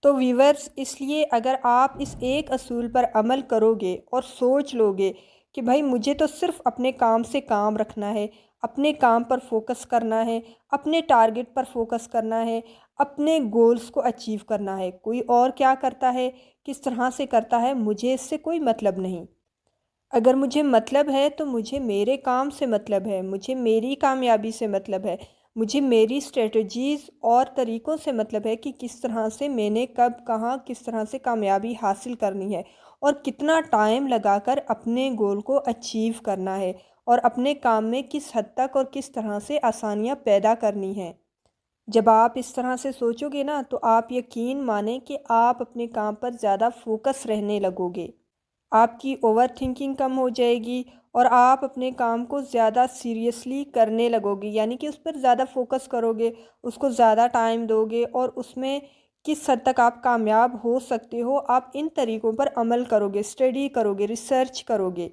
تو ویورز، اس لیے اگر آپ اس ایک اصول پر عمل کرو گے اور سوچ لو گے کہ بھائی مجھے تو صرف اپنے کام سے کام رکھنا ہے، اپنے کام پر فوکس کرنا ہے، اپنے ٹارگٹ پر فوکس کرنا ہے، اپنے گولز کو اچیو کرنا ہے، کوئی اور کیا کرتا ہے، کس طرح سے کرتا ہے، مجھے اس سے کوئی مطلب نہیں۔ اگر مجھے مطلب ہے تو مجھے میرے کام سے مطلب ہے، مجھے میری کامیابی سے مطلب ہے، مجھے میری اسٹریٹجیز اور طریقوں سے مطلب ہے کہ کس طرح سے میں نے کب کہاں کس طرح سے کامیابی حاصل کرنی ہے اور کتنا ٹائم لگا کر اپنے گول کو اچیو کرنا ہے اور اپنے کام میں کس حد تک اور کس طرح سے آسانیاں پیدا کرنی ہیں۔ جب آپ اس طرح سے سوچو گے نا تو آپ یقین مانیں کہ آپ اپنے کام پر زیادہ فوکس رہنے لگو گے، آپ کی اوور تھنکنگ کم ہو جائے گی اور آپ اپنے کام کو زیادہ سیریسلی کرنے لگو گے، یعنی کہ اس پر زیادہ فوکس کرو گے، اس کو زیادہ ٹائم دو گے اور اس میں کس حد تک آپ کامیاب ہو سکتے ہو، آپ ان طریقوں پر عمل کرو گے، اسٹڈی کرو گے، ریسرچ کرو گے۔